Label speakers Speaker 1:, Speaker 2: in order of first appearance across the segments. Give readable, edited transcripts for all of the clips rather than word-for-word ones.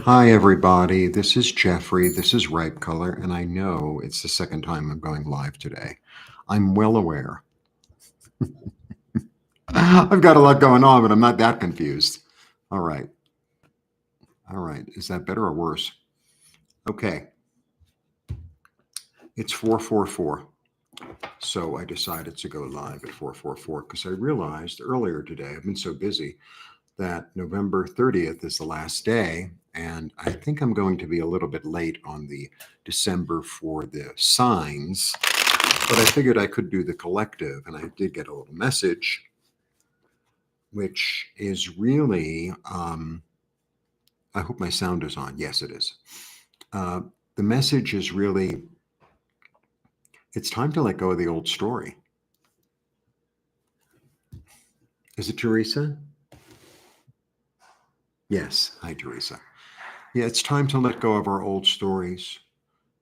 Speaker 1: Hi, everybody. This is Jeffrey. This is Ripe Color, and I know it's the second time I'm going live today. I'm well aware. I've got a lot going on, but I'm not that confused. All right. All right. Is that better or worse? Okay. It's 444. So I decided to go live at 444 because I realized earlier today, I've been so busy, that November 30th is the last day. And I think I'm going to be a little bit late on the December for the signs, but I figured I could do the collective. And I did get a little message, which is really, I hope my sound is on. Yes, it is. Uh, the message is really, it's time to let go of the old story. Is it Teresa? Yes. Hi, Teresa. Yeah, it's time to let go of our old stories.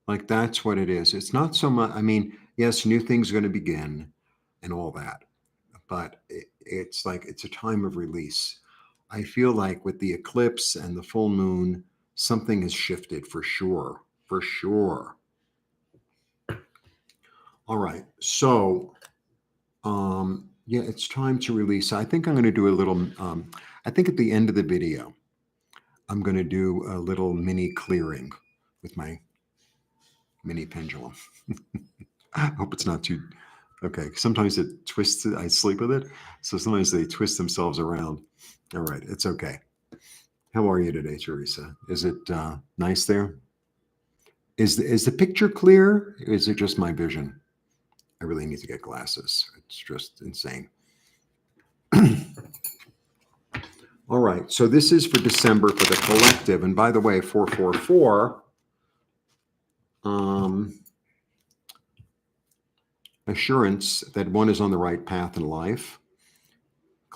Speaker 1: Like that's what it is. It's not so much, I mean, yes, new things are going to begin and all that, but it's like it's a time of release. I feel like with the eclipse and the full moon, something has shifted for sure. For sure. All right. So, yeah, it's time to release. I think I'm going to do a little, I think at the end of the video, I'm going to do a little mini clearing with my mini pendulum. I hope it's not too okay. Sometimes it twists it. I sleep with it. So sometimes they twist themselves around. All right. It's okay. How are you today, Teresa? Is it nice there? Is the picture clear? Or is it just my vision? I really need to get glasses. It's just insane. All right. So this is for December for the collective. And by the way, 444, assurance that one is on the right path in life.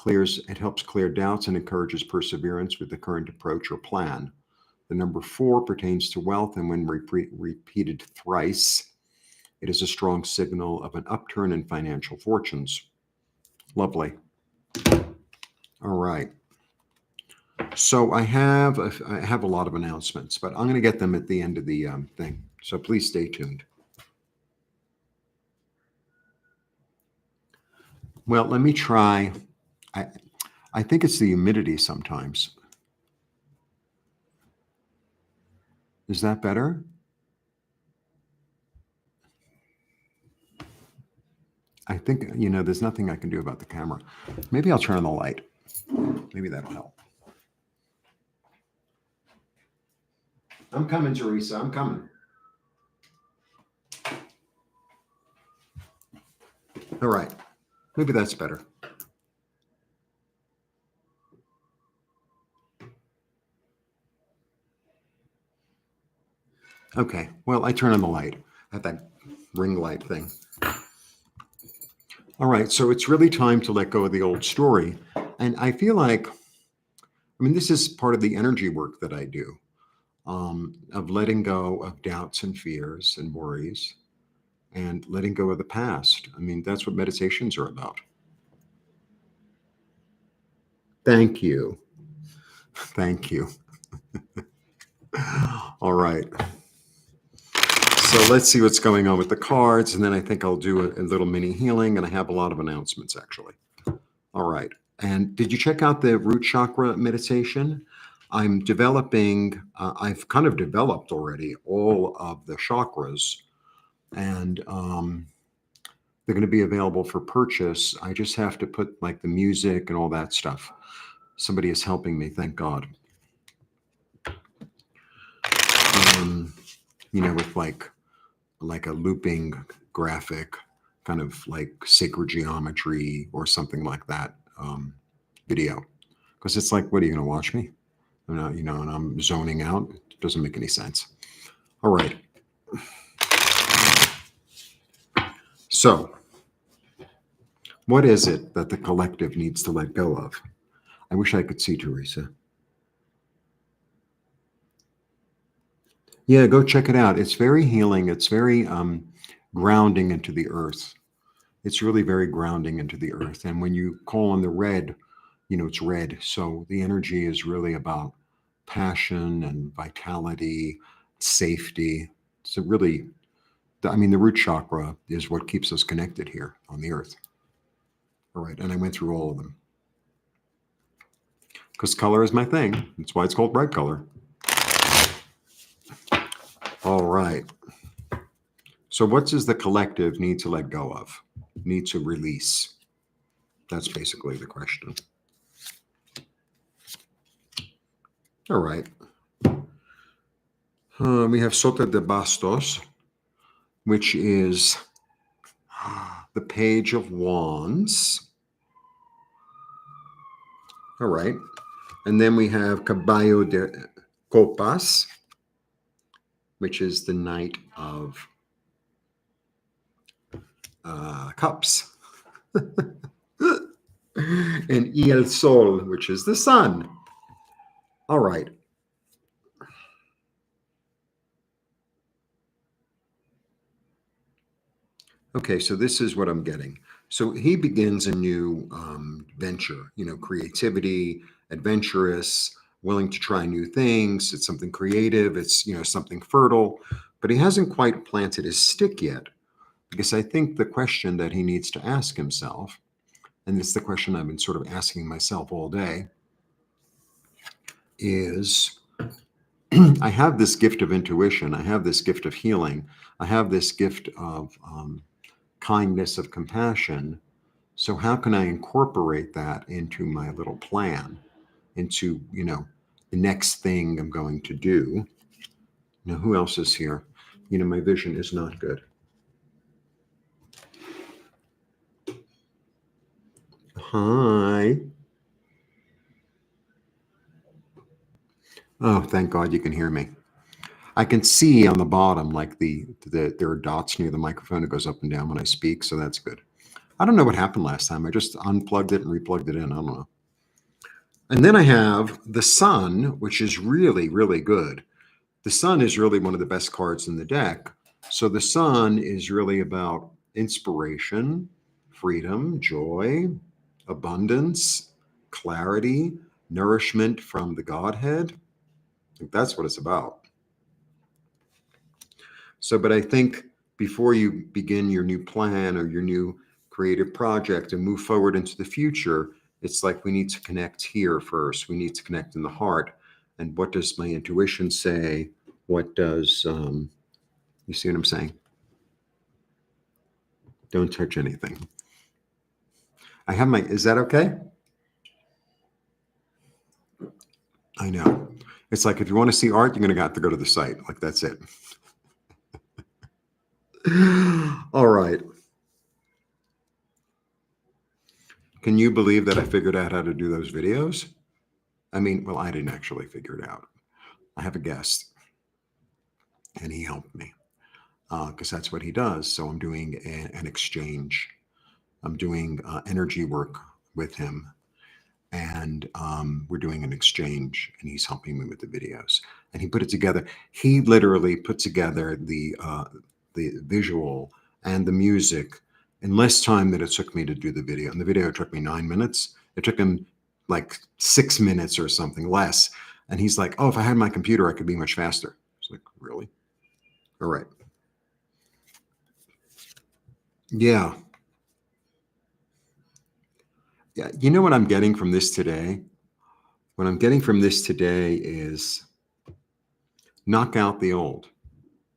Speaker 1: It helps clear doubts and encourages perseverance with the current approach or plan. The number 4 pertains to wealth, and when repeated thrice, it is a strong signal of an upturn in financial fortunes. Lovely. All right. So I have a lot of announcements, but I'm going to get them at the end of the thing. So please stay tuned. Well, let me try. I think it's the humidity sometimes. Is that better? I think, there's nothing I can do about the camera. Maybe I'll turn on the light. Maybe that'll help. I'm coming, Teresa. I'm coming. All right. Maybe that's better. Okay. Well, I turn on the light. I have that ring light thing. All right. So it's really time to let go of the old story. And I feel like, this is part of the energy work that I do, of letting go of doubts and fears and worries and letting go of the past. That's what meditations are about. Thank you. Thank you. All right. So let's see what's going on with the cards. And then I think I'll do a little mini healing. And I have a lot of announcements, actually. All right. And did you check out the root chakra meditation? I'm developing, I've kind of developed already all of the chakras. And they're going to be available for purchase. I just have to put like the music and all that stuff. Somebody is helping me, thank God. With like a looping graphic, kind of like sacred geometry or something like that video. Because it's like, what are you going to watch me? I'm not, and I'm zoning out. It doesn't make any sense. All right. So, what is it that the collective needs to let go of? I wish I could see Teresa. Yeah, go check it out. It's very healing. It's very grounding into the earth. It's really very grounding into the earth. And when you call on the red, it's red. So the energy is really about passion and vitality, safety. So really, I mean, the root chakra is what keeps us connected here on the earth. All right, and I went through all of them. Because color is my thing. That's why it's called bright color. All right. So what does the collective need to let go of? Need to release? That's basically the question. All right. We have Sota de Bastos, which is the Page of Wands. All right. And then we have Caballo de Copas, which is the Knight of Cups. And Y el Sol, which is the sun. All right. Okay, so this is what I'm getting. So he begins a new venture, creativity, adventurous, willing to try new things. It's something creative. It's, something fertile, but he hasn't quite planted his stick yet, because I think the question that he needs to ask himself, and it's the question I've been sort of asking myself all day, is I have this gift of intuition. I have this gift of healing. I have this gift of kindness, of compassion. So how can I incorporate that into my little plan, into, the next thing I'm going to do? Now, who else is here? My vision is not good. Hi. Oh, thank God you can hear me. I can see on the bottom, like there are dots near the microphone. It goes up and down when I speak, so that's good. I don't know what happened last time. I just unplugged it and replugged it in. I don't know. And then I have the sun, which is really, really good. The sun is really one of the best cards in the deck. So the sun is really about inspiration, freedom, joy, abundance, clarity, nourishment from the Godhead. I think that's what it's about. So, but I think before you begin your new plan or your new creative project and move forward into the future, it's like we need to connect here first. We need to connect in the heart. And what does my intuition say? What does, you see what I'm saying? Don't touch anything. I have is that okay? I know. It's like if you want to see art, you're going to have to go to the site. Like, that's it. All right. Can you believe that I figured out how to do those videos? I mean, well, I didn't actually figure it out. I have a guest, and he helped me because that's what he does. So I'm doing an exchange. I'm doing energy work with him, and we're doing an exchange, and he's helping me with the videos. And he put it together. He literally put together the visual and the music in less time than it took me to do the video. And the video took me 9 minutes. It took him like 6 minutes or something less. And he's like, oh, if I had my computer, I could be much faster. It's like, really? All right. Yeah. Yeah. You know what I'm getting from this today? What I'm getting from this today is knock out the old.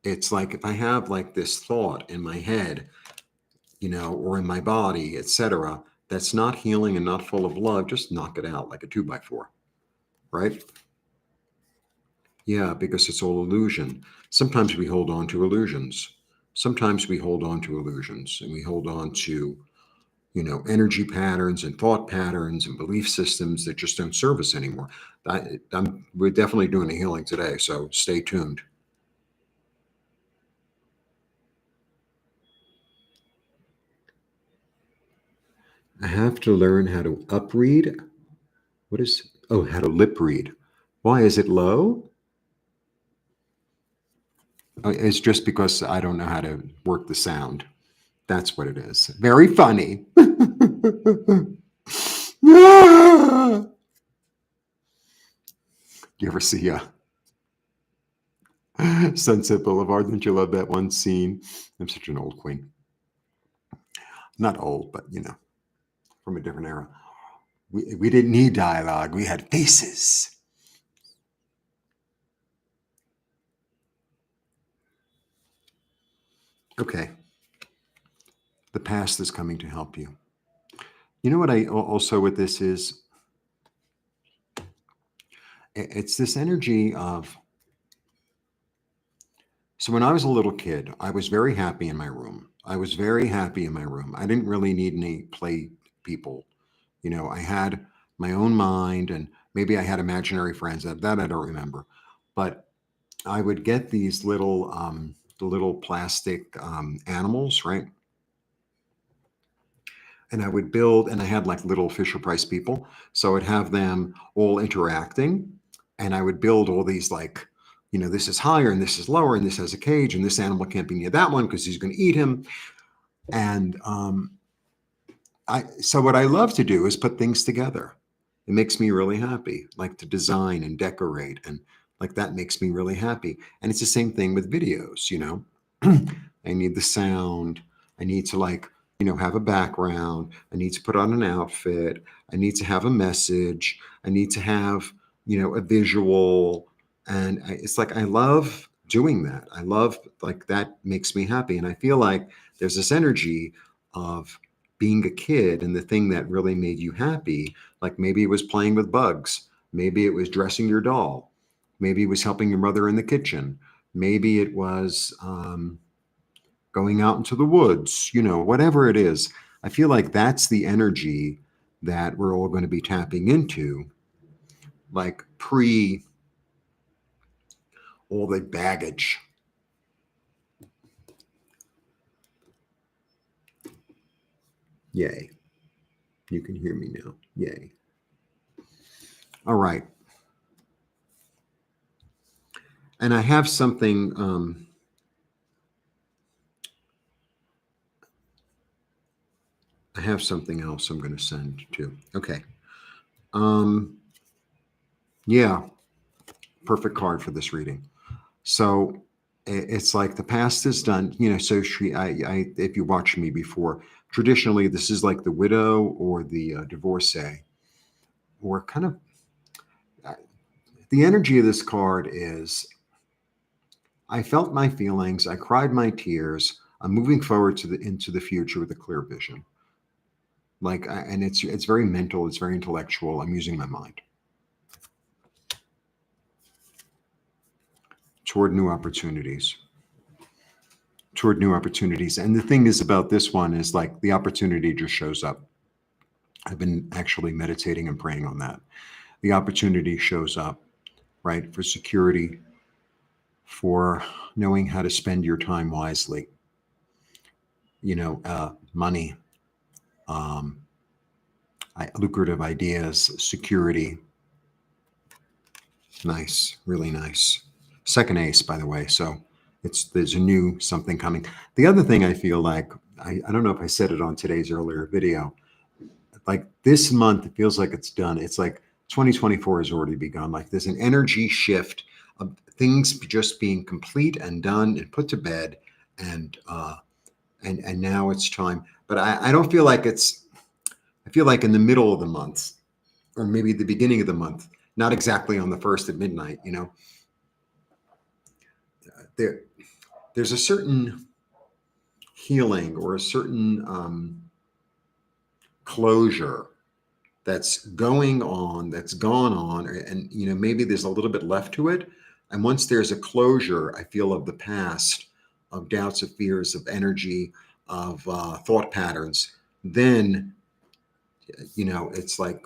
Speaker 1: It's like if I have like this thought in my head, or in my body, etc., that's not healing and not full of love, just knock it out like a 2x4, right? Yeah, because it's all illusion. Sometimes we hold on to illusions. Sometimes we hold on to illusions, and we hold on to, energy patterns and thought patterns and belief systems that just don't serve us anymore. We're definitely doing a healing today, so stay tuned. I have to learn how to upread. How to lip read. Why is it low? It's just because I don't know how to work the sound. That's what it is. Very funny. You You ever see Sunset Boulevard? Don't you love that one scene? I'm such an old queen. Not old, but from a different era. We didn't need dialogue. We had faces. Okay. The past is coming to help you. You know what I also with this is? It's this energy of, so when I was a little kid, I was very happy in my room. I was very happy in my room. I didn't really need any play people. I had my own mind, and maybe I had imaginary friends. That I don't remember. But I would get these the little plastic animals, right? And I would build, and I had like little Fisher Price people. So I would have them all interacting, and I would build all these like, this is higher and this is lower, and this has a cage, and this animal can't be near that one because he's going to eat him. And so what I love to do is put things together. It makes me really happy, like to design and decorate, and like that makes me really happy. And it's the same thing with videos. I need the sound. I need to have a background. I need to put on an outfit. I need to have a message. I need to have, a visual. And it's like, I love doing that. I love, like, that makes me happy. And I feel like there's this energy of being a kid, and the thing that really made you happy, like maybe it was playing with bugs. Maybe it was dressing your doll. Maybe it was helping your mother in the kitchen. Maybe it was, going out into the woods, whatever it is. I feel like that's the energy that we're all going to be tapping into, like pre all the baggage. Yay. You can hear me now. Yay. All right. And I have something, else I'm going to send too. Okay. Yeah. Perfect card for this reading. So it's like the past is done, so if you watched me before, traditionally, this is like the widow or the divorcee, or kind of the energy of this card is, I felt my feelings. I cried my tears. I'm moving forward into the future with a clear vision. And it's very mental. It's very intellectual. I'm using my mind toward new opportunities. And the thing is about this one is, like, the opportunity just shows up. I've been actually meditating and praying on that. The opportunity shows up, right? For security, for knowing how to spend your time wisely, money, lucrative ideas, security. Nice, really nice. Second ace, by the way. So there's a new something coming. The other thing I feel like, I don't know if I said it on today's earlier video, like this month, it feels like it's done. It's like 2024 has already begun. Like there's an energy shift of things just being complete and done and put to bed, and now it's time. But I don't feel like I feel like in the middle of the month, or maybe the beginning of the month, not exactly on the first at midnight. There's a certain healing or a certain closure that's going on, that's gone on, and maybe there's a little bit left to it. And once there's a closure, I feel, of the past, of doubts, of fears, of energy, of thought patterns, then it's like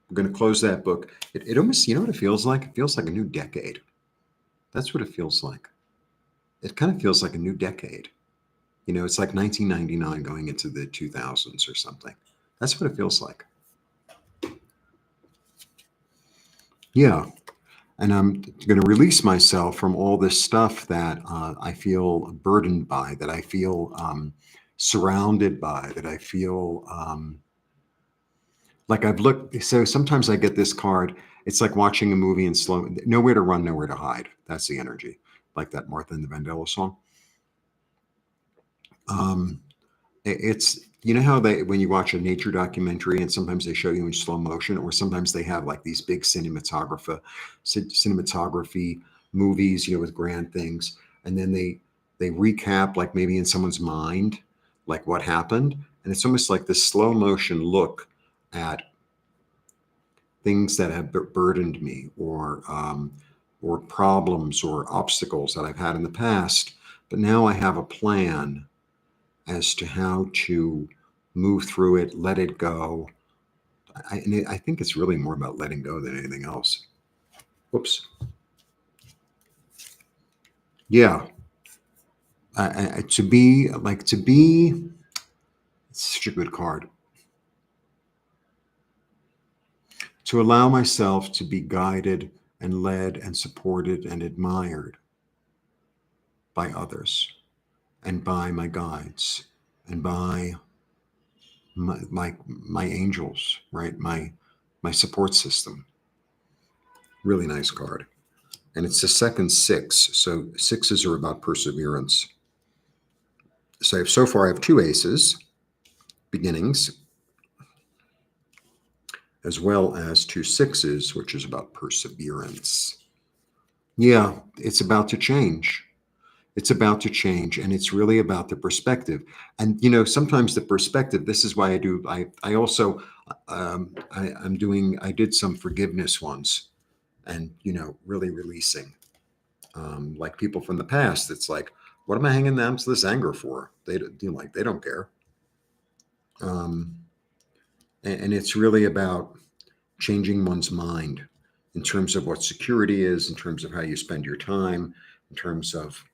Speaker 1: we're going to close that book. It almost, what it feels like? It feels like a new decade. That's what it feels like. It kind of feels like a new decade. It's like 1999 going into the 2000s or something. That's what it feels like. Yeah. And I'm going to release myself from all this stuff that I feel burdened by, that I feel surrounded by, that I feel like I've looked. So sometimes I get this card It's like watching a movie in slow, nowhere to run, nowhere to hide. That's the energy, like that Martha and the Vandellas song. Um, it's, you know how they, when you watch a nature documentary and sometimes they show you in slow motion, or sometimes they have like these big cinematography movies, you know, with grand things, and then they recap like maybe in someone's mind, like what happened, and it's almost like this slow motion look at things that have burdened me, or problems or obstacles that I've had in the past, but now I have a plan as to how to move through it, let it go. I think it's really more about letting go than anything else. Whoops. Yeah. To be, it's such a good card. To allow myself to be guided and led and supported and admired by others and by my guides and by my angels, right? My support system. Really nice card. And it's the second six. So sixes are about perseverance. So far I have two aces, beginnings, as well as two sixes, which is about perseverance. Yeah, it's about to change. It's about to change, and it's really about the perspective. And you know, sometimes the perspective. This is why I do. I also I'm doing. I did some forgiveness ones, and you know, really releasing. Like people from the past, it's like, what am I hanging them to this anger for? They like they don't care. Um, and it's really about changing one's mind in terms of what security is, in terms of how you spend your time, in terms of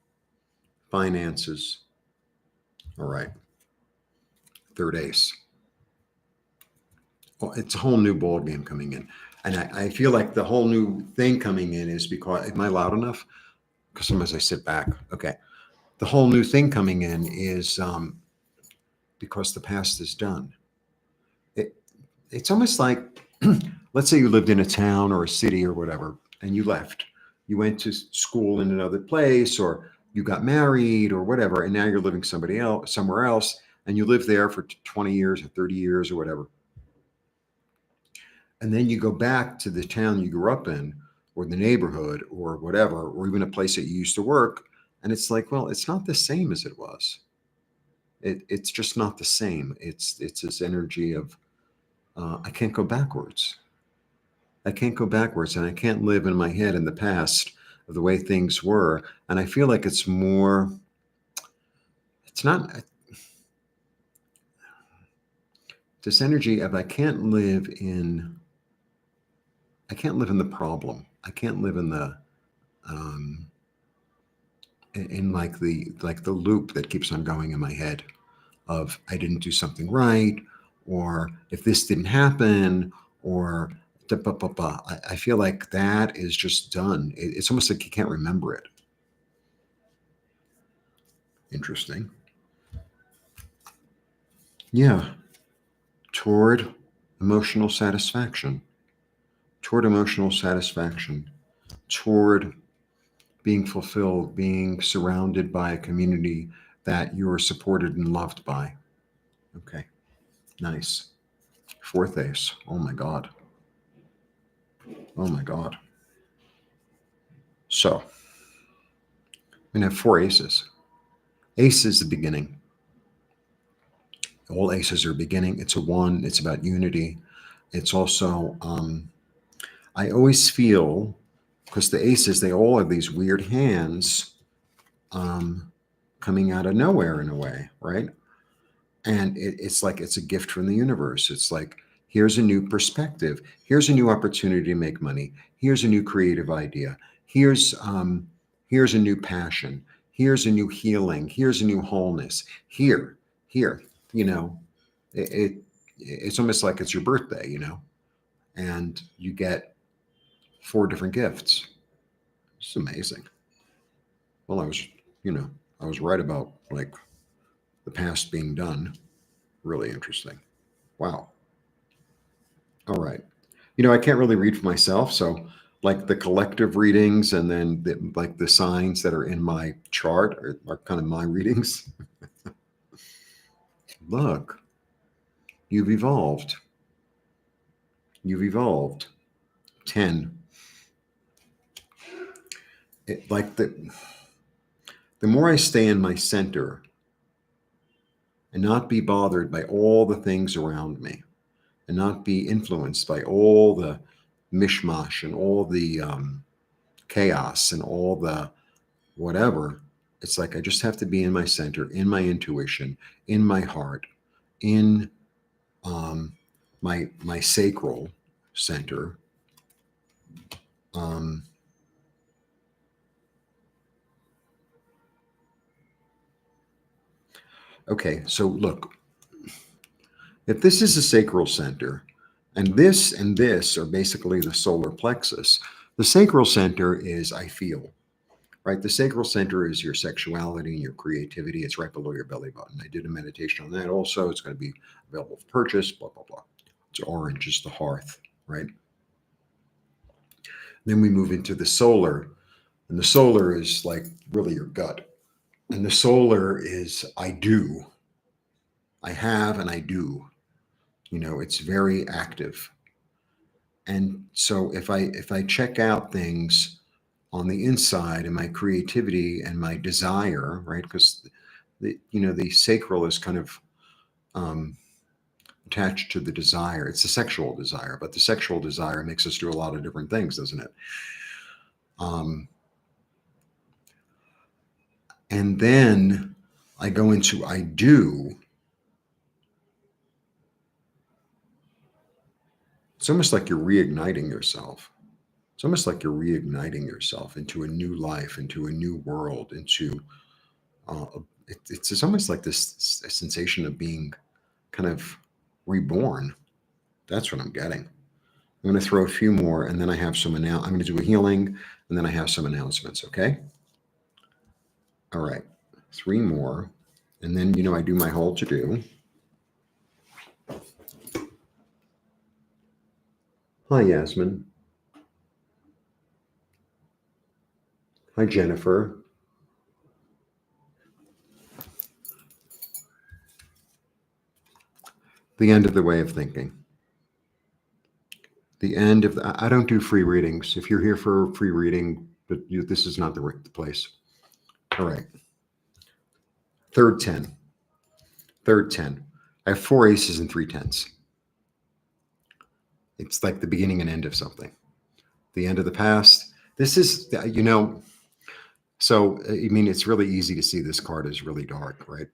Speaker 1: finances. All right, third ace. Well, it's a whole new ball game coming in, and I feel like the whole new thing coming in is because, am I loud enough? Because sometimes I sit back. Okay, the whole new thing coming in is because the past is done. It, it's almost like, let's say you lived in a town or a city or whatever, and you left. You went to school in another place, or you got married, or whatever, and now you're living somewhere else, and you live there for 20 years or 30 years or whatever. And then you go back to the town you grew up in, or the neighborhood, or whatever, or even a place that you used to work, and it's like, well, it's not the same as it was. It's just not the same. It's this energy of I can't go backwards. I can't go backwards, and I can't live in my head in the past of the way things were. And I feel like it's more. It's not this energy of I can't live in. I can't live in the problem. I can't live in the um, in like the loop that keeps on going in my head of I didn't do something right, or if this didn't happen, or da, ba, ba, ba. I feel like that is just done. It's almost like you can't remember it. Interesting. Yeah, toward emotional satisfaction, toward emotional satisfaction, toward being fulfilled, being surrounded by a community that you are supported and loved by. Okay, nice. Fourth ace. Oh my God. Oh my God. So, I'm going to have four aces. Ace is the beginning. All aces are beginning. It's a one. It's about unity. It's also, I always feel, because the aces, they all have these weird hands coming out of nowhere in a way, right? And it's like it's a gift from the universe. It's like, here's a new perspective. Here's a new opportunity to make money. Here's a new creative idea. Here's a new passion. Here's a new healing. Here's a new wholeness. Here, you know, it, it it's almost like it's your birthday, you know, and you get four different gifts. It's amazing. Well, you know, I was right about like the past being done. Really interesting. Wow. All right. I can't really read for myself. So like the collective readings and then like the signs that are in my chart are kind of my readings. Look, you've evolved. You've evolved. 10. Like the more I stay in my center and not be bothered by all the things around me and not be influenced by all the mishmash and all the chaos and all the whatever. It's like I just have to be in my center, in my intuition, in my heart, in my sacral center. Um, okay, so look, if this is a sacral center, and this are basically the solar plexus, the sacral center is I feel, right? The sacral center is your sexuality and your creativity. It's right below your belly button. I did a meditation on that also. It's going to be available for purchase, blah, blah, blah. It's orange, it's the hearth, right? Then we move into the solar, and the solar is like really your gut. And the solar is I do, I have, and I do. It's very active. And so if I check out things on the inside and my creativity and my desire, right? Because the sacral is kind of um, attached to the desire. It's the sexual desire, but the sexual desire makes us do a lot of different things, doesn't it? And then I go into I do. It's almost like you're reigniting yourself. It's almost like you're reigniting yourself into a new life, into a new world, into it's almost like this sensation of being kind of reborn. That's what I'm getting. I'm going to throw a few more, and then I have some I'm going to do a healing, and then I have some announcements. Okay. All right. 3 more, and then I do my whole to do. Hi, Yasmin. Hi, Jennifer. The end of the way of thinking. The end of I don't do free readings. If you're here for a free reading, but this is not the place. All right. Third 10. Third 10. I have 4 aces and 3 10s. It's like the beginning and end of something. The end of the past. This is, so, I mean, it's really easy to see this card is really dark, right?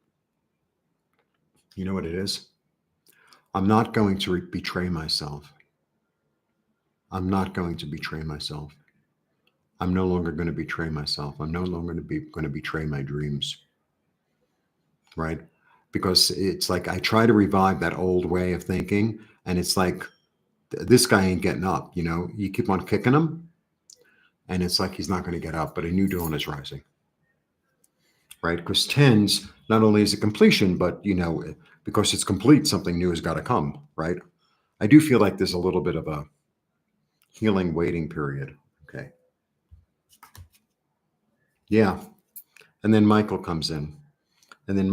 Speaker 1: You know what it is? I'm not going to betray myself. I'm not going to betray myself. I'm no longer going to betray myself. I'm no longer going to betray my dreams, right? Because it's like I try to revive that old way of thinking, and it's like this guy ain't getting up. You keep on kicking him, and it's like he's not going to get up. But a new dawn is rising, right? Because 10s not only is it completion, but because it's complete, something new has got to come, right? I do feel like there's a little bit of a healing waiting period. Okay. Yeah. And then Michael comes in. And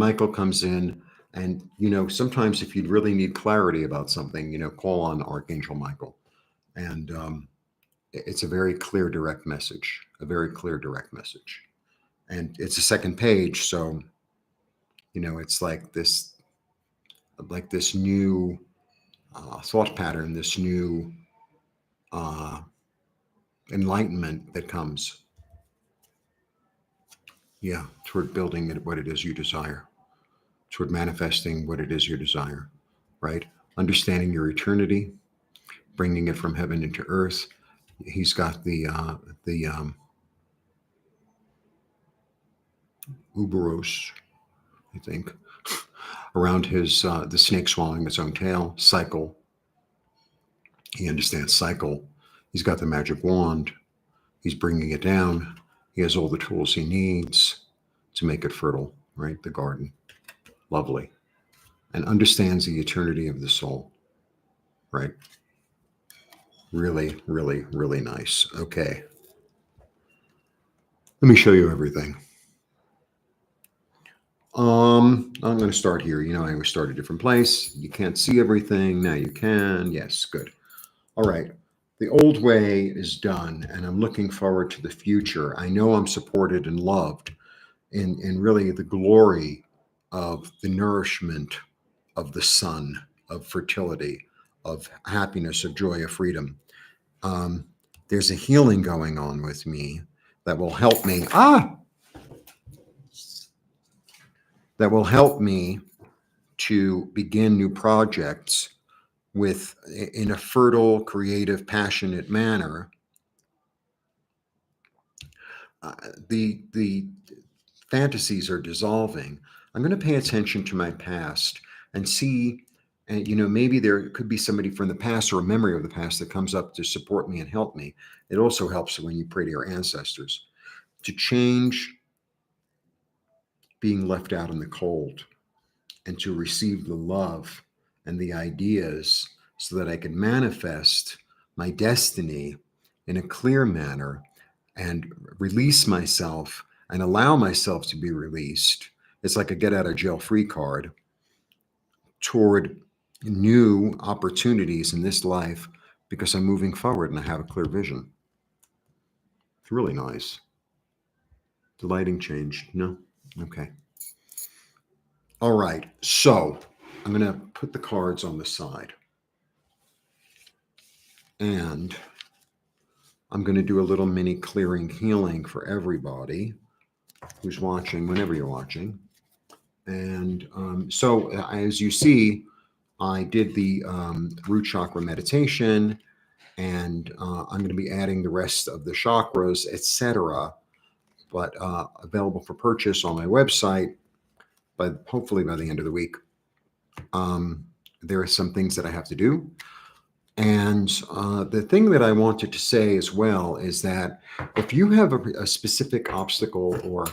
Speaker 1: sometimes if you really need clarity about something, call on Archangel Michael. And it's a very clear, direct message, And it's a second page. So, it's like this new thought pattern, this new enlightenment that comes. Yeah, toward building what it is you desire, toward manifesting what it is you desire, right? Understanding your eternity, bringing it from heaven into earth. He's got the Uberos, I think, around his the snake swallowing its own tail cycle. He understands cycle. He's got the magic wand. He's bringing it down. He has all the tools he needs to make it fertile, right? The garden. Lovely. And understands the eternity of the soul, right? Really, really, really nice. Okay. Let me show you everything. I'm going to start here. You know, I always start a different place. You can't see everything. Now you can. Yes, good. All right. The old way is done, and I'm looking forward to the future. I know I'm supported and loved in really the glory of the nourishment of the sun, of fertility, of happiness, of joy, of freedom. Um, there's a healing going on with me that will help me. That will help me to begin new projects with in a fertile, creative, passionate manner. Uh, the fantasies are dissolving. I'm going to pay attention to my past and see, and you know, maybe there could be somebody from the past or a memory of the past that comes up to support me and help me. It also helps when you pray to your ancestors to change being left out in the cold and to receive the love and the ideas so that I can manifest my destiny in a clear manner and release myself and allow myself to be released. It's like a get out of jail free card toward new opportunities in this life because I'm moving forward and I have a clear vision. It's really nice. The lighting changed. No? Okay. All right. So I'm going to put the cards on the side. And I'm going to do a little mini clearing healing for everybody who's watching, whenever you're watching. And as you see, I did the root chakra meditation, and I'm going to be adding the rest of the chakras, etc. But available for purchase on my website, but hopefully by the end of the week. There are some things that I have to do. And the thing that I wanted to say as well is that if you have a specific obstacle or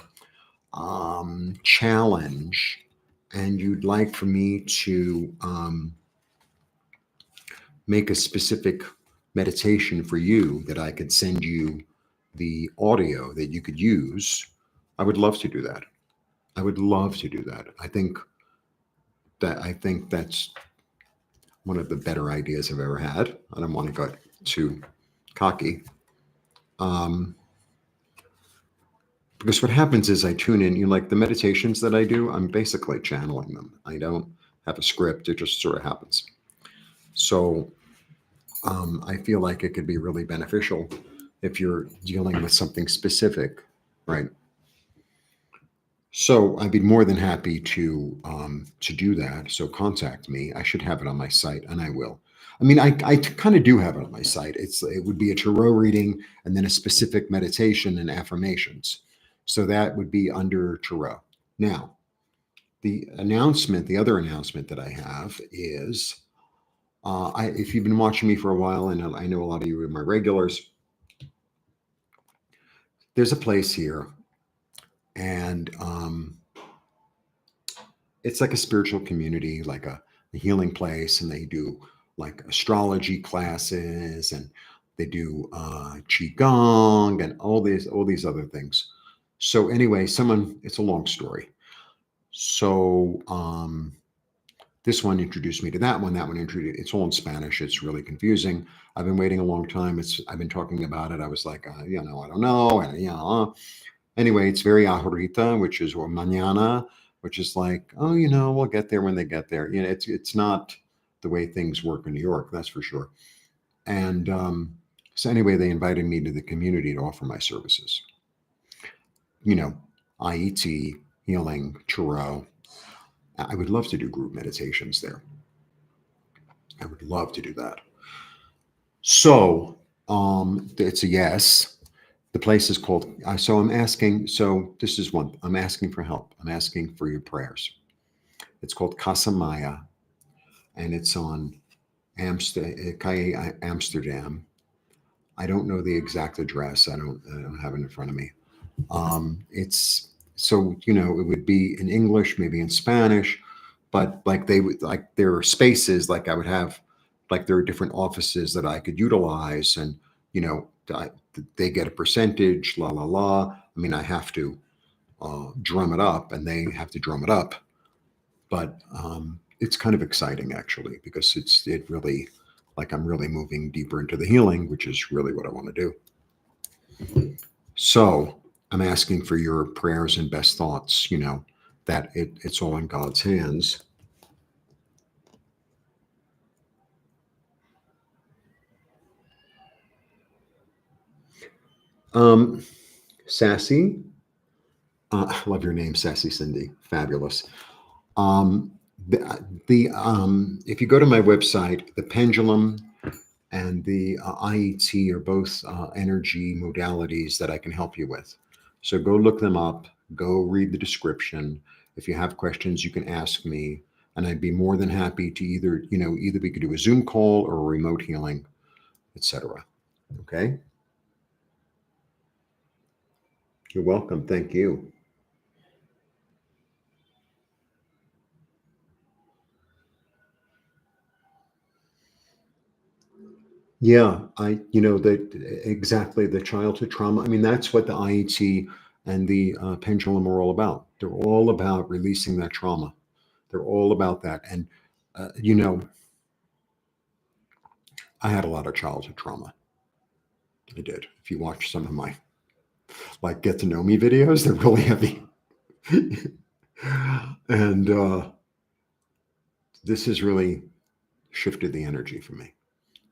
Speaker 1: challenge and you'd like for me to make a specific meditation for you that I could send you the audio that you could use, I would love to do that. I would love to do that. I think that's one of the better ideas I've ever had. I don't want to get too cocky. Because what happens is I tune in, you know, like the meditations that I do, I'm basically channeling them. I don't have a script, it just sort of happens. So I feel like it could be really beneficial if you're dealing with something specific, right? So I'd be more than happy to do that. So contact me. I should have it on my site, and I will. I mean, I kind of do have it on my site. It would be a tarot reading and then a specific meditation and affirmations. So that would be under tarot. Now, the other announcement that I have is, if you've been watching me for a while, and I know a lot of you are my regulars, there's a place here, and it's like a spiritual community, like a healing place, and they do like astrology classes, and they do qigong and all these other things. So anyway, it's a long story. So this one introduced me to that one. That one introduced. It's all in Spanish. It's really confusing. I've been waiting a long time. I've been talking about it. I was like, I don't know, and anyway, it's very ahorita, which is or mañana, which is like, oh, we'll get there when they get there. It's not the way things work in New York, that's for sure. And so anyway, they invited me to the community to offer my services. IET, healing, tarot. I would love to do group meditations there. I would love to do that. So it's a yes. The place is called, so I'm asking, so this is one, I'm asking for help. I'm asking for your prayers. It's called Casa Maya, and it's on Amsterdam. I don't know the exact address. I don't have it in front of me. It's so, it would be in English, maybe in Spanish, but like there are spaces like I would have like there are different offices that I could utilize, and you know, they get a percentage, la la la. I mean, I have to drum it up, and they have to drum it up. But it's kind of exciting actually, because it really, like, I'm really moving deeper into the healing, which is really what I want to do. So I'm asking for your prayers and best thoughts, that it's all in God's hands. Sassy, I love your name, Sassy Cindy. Fabulous. Um, if you go to my website, the pendulum and the IET are both energy modalities that I can help you with. So go look them up, go read the description. If you have questions, you can ask me, and I'd be more than happy to either we could do a Zoom call or a remote healing, etc. Okay? You're welcome. Thank you. Yeah, exactly, the childhood trauma. I mean, that's what the IET and the pendulum are all about. They're all about releasing that trauma. They're all about that. And, I had a lot of childhood trauma. I did. If you watch some of my like get to know me videos, they're really heavy. And this has really shifted the energy for me.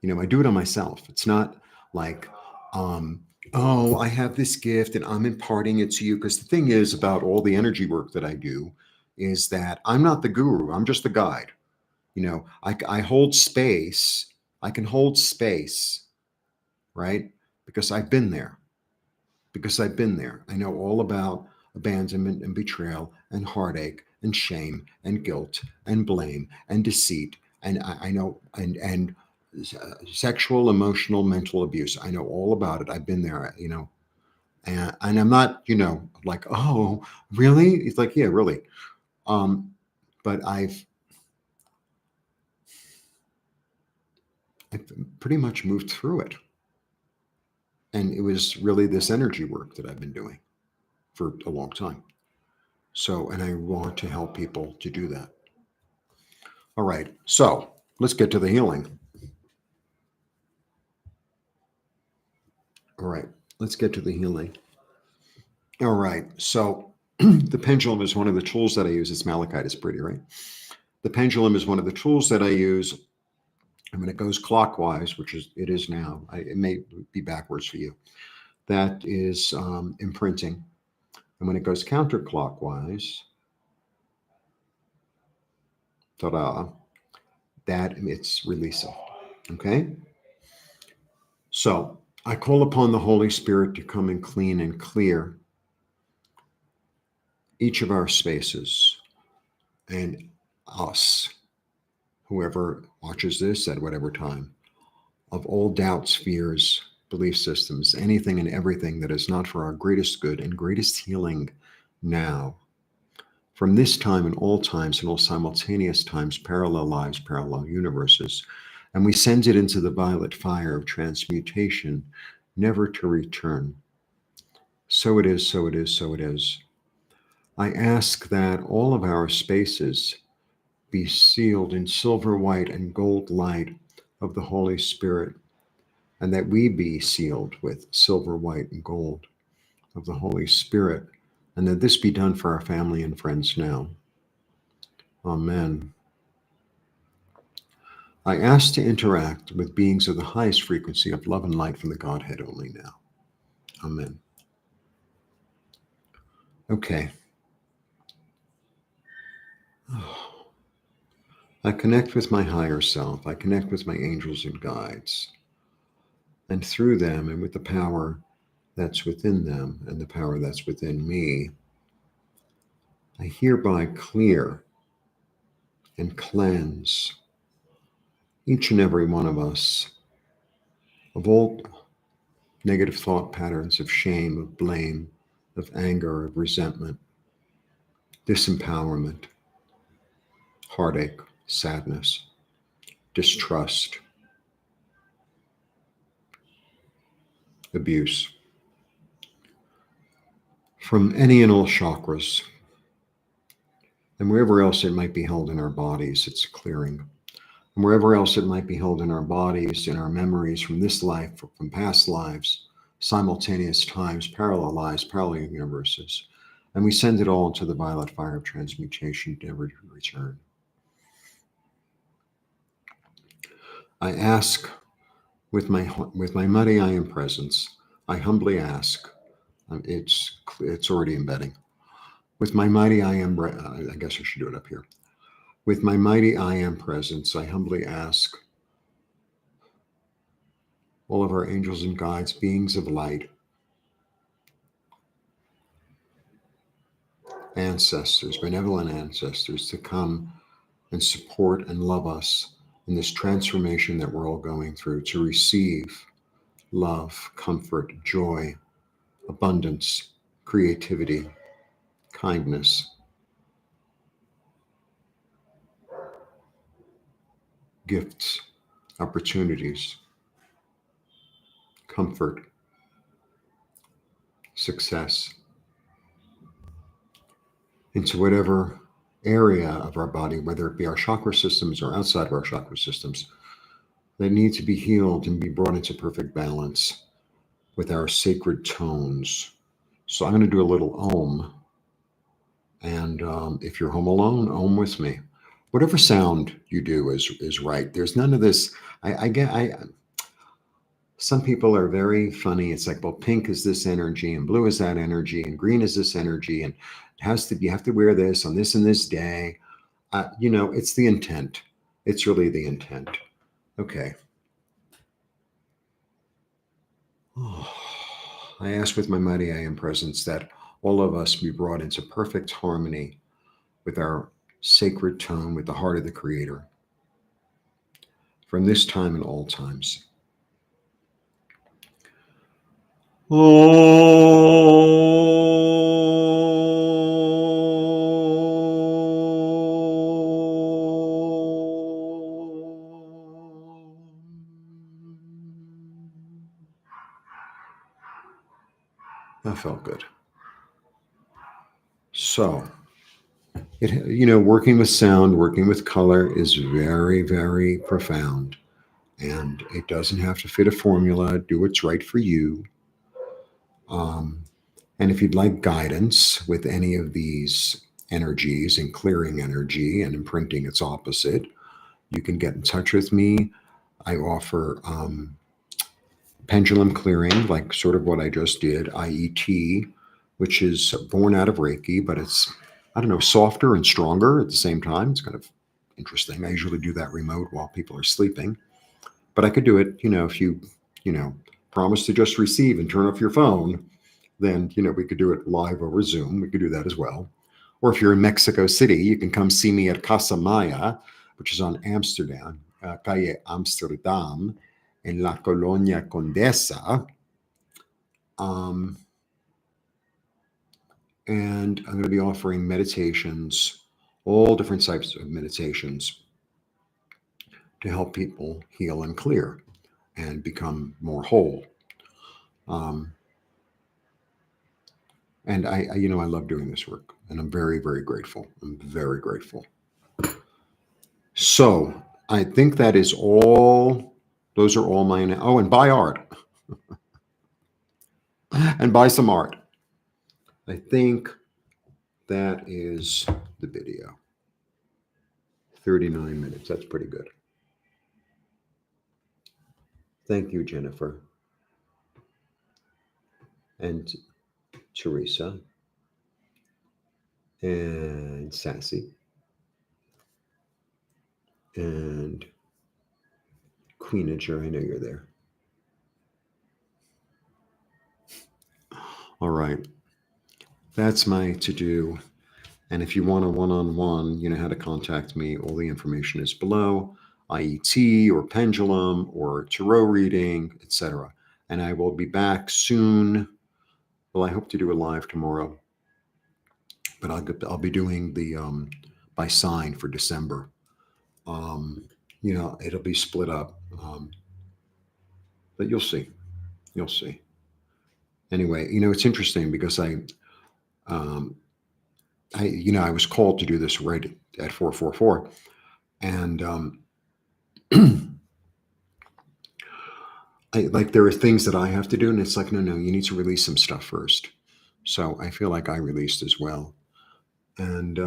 Speaker 1: I do it on myself. It's not like, oh, I have this gift and I'm imparting it to you. Because the thing is about all the energy work that I do is that I'm not the guru. I'm just the guide. I hold space. I can hold space, right? Because I've been there. I know all about abandonment and betrayal and heartache and shame and guilt and blame and deceit. And I know, and sexual, emotional, mental abuse. I know all about it. I've been there, and I'm not, like, oh, really? It's like, yeah, really. But I've pretty much moved through it. And it was really this energy work that I've been doing for a long time. So, and I want to help people to do that. All right. So let's get to the healing. All right. Let's get to the healing. All right. So the pendulum is one of the tools that I use. It's malachite. It's pretty, right? The pendulum is one of the tools that I use. And when it goes clockwise, which it is now, it may be backwards for you. That is imprinting. And when it goes counterclockwise, ta-da, that it's releasing. Okay? So I call upon the Holy Spirit to come and clean and clear each of our spaces and us, whoever watches this at whatever time, of all doubts, fears, belief systems, anything and everything that is not for our greatest good and greatest healing now. From this time and all times and all simultaneous times, parallel lives, parallel universes, and we send it into the violet fire of transmutation, never to return. So it is, so it is, so it is. I ask that all of our spaces be sealed in silver, white, and gold light of the Holy Spirit, and that we be sealed with silver, white, and gold of the Holy Spirit, and that this be done for our family and friends now. Amen. I ask to interact with beings of the highest frequency of love and light from the Godhead only now. Amen. Okay. I connect with my higher self. I connect with my angels and guides. And through them and with the power that's within them and the power that's within me, I hereby clear and cleanse each and every one of us of all negative thought patterns of shame, of blame, of anger, of resentment, disempowerment, heartache, sadness, distrust, abuse from any and all chakras, and wherever else it might be held in our bodies, it's clearing. And wherever else it might be held in our bodies, in our memories from this life, from past lives, simultaneous times, parallel lives, parallel universes. And we send it all into the violet fire of transmutation, never to return. I ask with my mighty I am presence, I humbly ask, it's already embedding. With my mighty I am, I guess I should do it up here. With my mighty I am presence, I humbly ask all of our angels and guides, beings of light, ancestors, benevolent ancestors, to come and support and love us in this transformation that we're all going through, to receive love, comfort, joy, abundance, creativity, kindness, gifts, opportunities, comfort, success, into whatever area of our body, whether it be our chakra systems or outside of our chakra systems, that need to be healed and be brought into perfect balance with our sacred tones. So I'm going to do a little Om. And if you're home alone, Om with me. Whatever sound you do is right. There's none of this. Some people are very funny. It's like, well, pink is this energy, and blue is that energy, and green is this energy, and you have to wear this on this and this day. It's the intent. It's really the intent. Okay. I ask with my mighty I am presence that all of us be brought into perfect harmony with our sacred tone, with the heart of the Creator, from this time and all times. That felt good. So, working with sound, working with color is very, very profound. And it doesn't have to fit a formula. Do what's right for you. And if you'd like guidance with any of these energies and clearing energy and imprinting its opposite, you can get in touch with me. I offer pendulum clearing, like sort of what I just did, IET, which is born out of Reiki, but it's, softer and stronger at the same time. It's kind of interesting. I usually do that remote while people are sleeping, but I could do it, if you, promise to just receive and turn off your phone, then, we could do it live over Zoom. We could do that as well. Or if you're in Mexico City, you can come see me at Casa Maya, which is on Amsterdam, Calle Amsterdam, in La Colonia Condesa. And I'm going to be offering meditations, all different types of meditations, to help people heal and clear and become more whole. And I love doing this work, and I'm very, very grateful. I'm very grateful. So I think that is all. Those are all my. Oh, and buy art. And buy some art. I think that is the video. 39 minutes. That's pretty good. Thank you, Jennifer. And Teresa. And Sassy. And Queenager, I know you're there. All right. That's my to-do. And if you want a one-on-one, you know how to contact me. All the information is below. IET or pendulum or tarot reading, etc. And I will be back soon. Well, I hope to do a live tomorrow. But I'll be doing the by sign for December. It'll be split up. But you'll see. You'll see. Anyway, it's interesting because um, I was called to do this right at 444, and there are things that I have to do, and it's like, no, no, you need to release some stuff first. So I feel like I released as well, and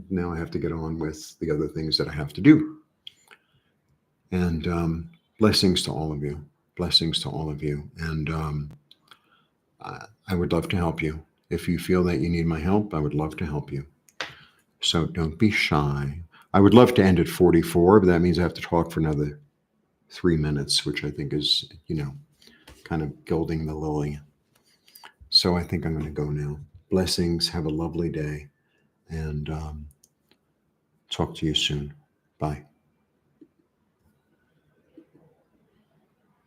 Speaker 1: now I have to get on with the other things that I have to do. And blessings to all of you. Blessings to all of you. And I would love to help you. If you feel that you need my help, I would love to help you. So don't be shy. I would love to end at 44, but that means I have to talk for another 3 minutes, which I think is, kind of gilding the lily. So I think I'm going to go now. Blessings. Have a lovely day. And talk to you soon. Bye.